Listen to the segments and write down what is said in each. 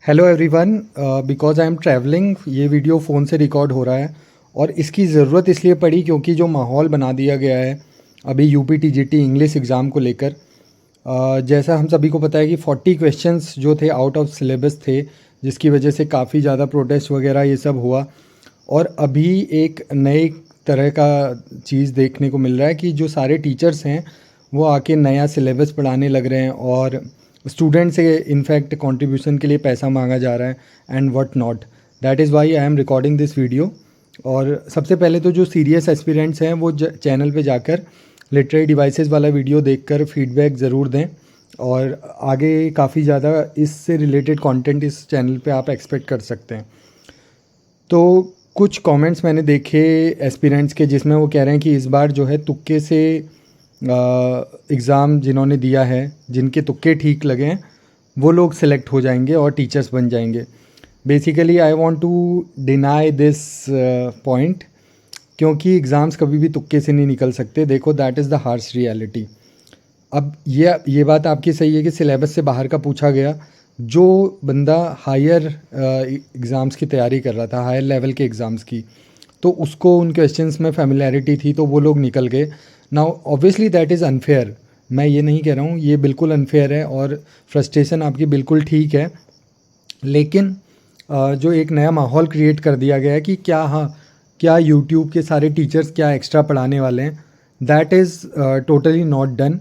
Hello everyone. Because I am travelling ये video phone से record हो रहा है और इसकी ज़रूरत इसलिए पड़ी क्योंकि जो माहौल बना दिया गया है अभी यूपी टीजीटी इंग्लिश एग्ज़ाम को लेकर, जैसा हम सभी को पता है कि 40 क्वेश्चंस जो थे आउट ऑफ सिलेबस थे, जिसकी वजह से काफ़ी ज़्यादा प्रोटेस्ट वगैरह ये सब हुआ। और अभी एक नए तरह का चीज़ देखने को मिल रहा है कि जो सारे टीचर्स हैं वो आके नया सिलेबस पढ़ाने लग रहे हैं और स्टूडेंट से इनफैक्ट कंट्रीब्यूशन के लिए पैसा मांगा जा रहा है and what not. That is why I am recording this video. और सबसे पहले तो जो सीरियस एस्पिरेंट्स हैं वो चैनल पे जाकर लिटरेरी डिवाइसेस वाला वीडियो देखकर फीडबैक ज़रूर दें और आगे काफ़ी ज़्यादा इससे रिलेटेड कंटेंट इस चैनल पे आप एक्सपेक्ट कर सकते हैं। तो कुछ कमेंट्स मैंने देखे एस्पिरेंट्स के जिसमें वो कह रहे हैं कि इस बार जो है तुक्के से एग्ज़ाम जिन्होंने दिया है, जिनके तुक्के ठीक लगे हैं, वो लोग सेलेक्ट हो जाएंगे और टीचर्स बन जाएंगे। Basically I want to deny this point, क्योंकि एग्ज़ाम्स कभी भी तुक्के से नहीं निकल सकते। देखो, that is the harsh reality. अब ये बात आपकी सही है कि सिलेबस से बाहर का पूछा गया। जो बंदा हायर एग्ज़ाम्स की तैयारी कर रहा था, हायर लेवल के एग्ज़ाम्स की, तो उसको उन क्वेश्चंस में फेमिलियरिटी थी तो वो लोग निकल गए। Now obviously that is unfair. मैं ये नहीं कह रहा हूँ, ये बिल्कुल अनफेयर है और फ्रस्ट्रेशन आपकी बिल्कुल ठीक है। लेकिन जो एक नया माहौल क्रिएट कर दिया गया है कि क्या यूट्यूब के सारे टीचर्स क्या एक्स्ट्रा पढ़ाने वाले हैं, that is totally not done.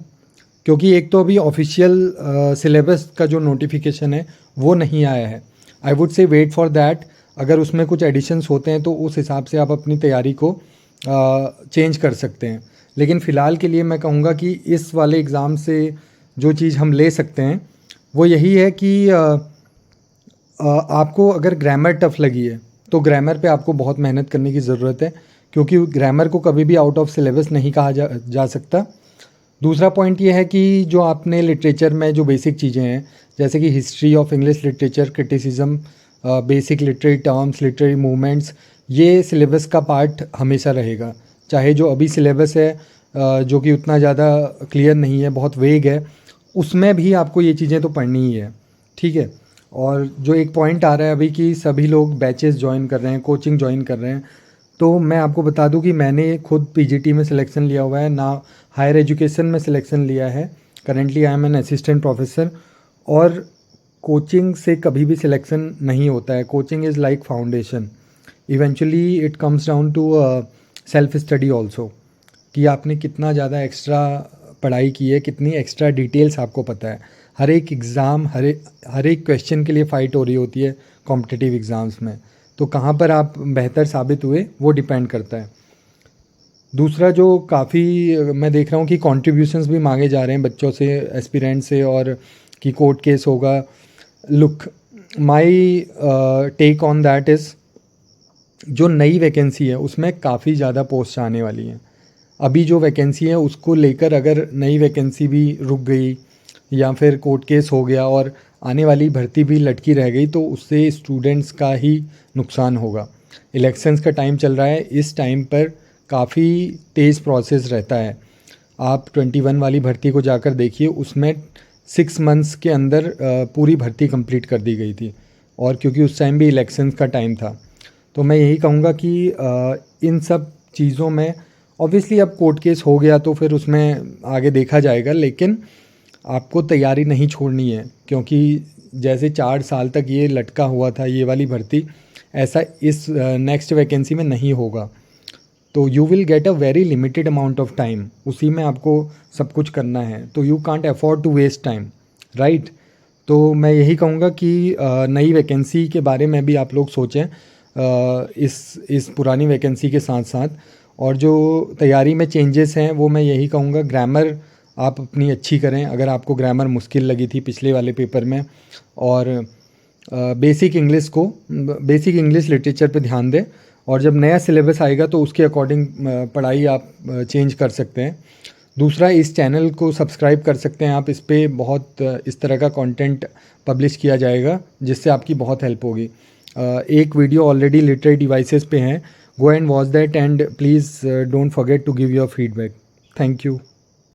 क्योंकि एक तो अभी ऑफिशियल सिलेबस का जो नोटिफिकेशन है वो नहीं आया है। I would say wait for that. अगर उसमें कुछ एडिशंस होते हैं तो उस हिसाब से आप अपनी तैयारी को चेंज कर सकते हैं। लेकिन फ़िलहाल के लिए मैं कहूँगा कि इस वाले एग्ज़ाम से जो चीज़ हम ले सकते हैं वो यही है कि आपको अगर ग्रामर टफ़ लगी है तो ग्रामर पे आपको बहुत मेहनत करने की ज़रूरत है, क्योंकि ग्रामर को कभी भी आउट ऑफ सिलेबस नहीं कहा जा सकता। दूसरा पॉइंट ये है कि जो आपने लिटरेचर में जो बेसिक चीज़ें हैं, जैसे कि history of English literature, criticism, basic literary terms, literary movements, ये सिलेबस का पार्ट हमेशा रहेगा। चाहे जो अभी सिलेबस है जो कि उतना ज़्यादा क्लियर नहीं है, बहुत वेग है, उसमें भी आपको ये चीज़ें तो पढ़नी ही है, ठीक है। और जो एक पॉइंट आ रहा है अभी कि सभी लोग बैचेस ज्वाइन कर रहे हैं, कोचिंग ज्वाइन कर रहे हैं, तो मैं आपको बता दूं कि मैंने खुद पीजीटी में सिलेक्शन लिया हुआ है, ना हायर एजुकेशन में सिलेक्शन लिया है। Currently I am an assistant professor. और कोचिंग से कभी भी सिलेक्शन नहीं होता है। Coaching is like foundation. Eventually it comes down to self study also, कि आपने कितना ज़्यादा एक्स्ट्रा पढ़ाई की है, कितनी एक्स्ट्रा डिटेल्स आपको पता है। हर एक एग्ज़ाम, हर एक क्वेश्चन के लिए फ़ाइट हो रही होती है कॉम्पिटिटिव एग्ज़ाम्स में। तो कहाँ पर आप बेहतर साबित हुए वो डिपेंड करता है। दूसरा जो काफ़ी मैं देख रहा हूँ कि कॉन्ट्रीब्यूशंस भी मांगे जा रहे हैं बच्चों से, एस्पिरेंट से, और कि कोर्ट केस होगा। Look, my take on that is, जो नई वैकेंसी है उसमें काफ़ी ज़्यादा पोस्ट आने वाली हैं। अभी जो वैकेंसी है उसको लेकर अगर नई वैकेंसी भी रुक गई या फिर कोर्ट केस हो गया और आने वाली भर्ती भी लटकी रह गई, तो उससे स्टूडेंट्स का ही नुकसान होगा। इलेक्शंस का टाइम चल रहा है, इस टाइम पर काफ़ी तेज़ प्रोसेस रहता है। आप 21 वाली भर्ती को जाकर देखिए, उसमें 6 मंथ्स के अंदर पूरी भर्ती कंप्लीट कर दी गई थी, और क्योंकि उस टाइम भी इलेक्शंस का टाइम था। तो मैं यही कहूँगा कि इन सब चीज़ों में ऑब्वियसली अब कोर्ट केस हो गया तो फिर उसमें आगे देखा जाएगा, लेकिन आपको तैयारी नहीं छोड़नी है, क्योंकि जैसे 4 साल तक ये लटका हुआ था ये वाली भर्ती, ऐसा इस नेक्स्ट वैकेंसी में नहीं होगा। तो you will get a very limited amount of time, उसी में आपको सब कुछ करना है, तो you can't afford to waste time, right. तो मैं यही कहूँगा कि नई वैकेंसी के बारे में भी आप लोग सोचें इस पुरानी वैकेंसी के साथ साथ। और जो तैयारी में चेंजेस हैं वो मैं यही कहूँगा, ग्रामर आप अपनी अच्छी करें अगर आपको ग्रामर मुश्किल लगी थी पिछले वाले पेपर में, और बेसिक बेसिक इंग्लिश लिटरेचर पे ध्यान दें। और जब नया सिलेबस आएगा तो उसके अकॉर्डिंग पढ़ाई आप चेंज कर सकते हैं। दूसरा, इस चैनल को सब्सक्राइब कर सकते हैं आप, इस पर बहुत इस तरह का कंटेंट पब्लिश किया जाएगा जिससे आपकी बहुत हेल्प होगी। एक वीडियो ऑलरेडी लिटरेरी डिवाइसेस पे हैं, go and watch that and please don't forget to give your feedback. Thank you.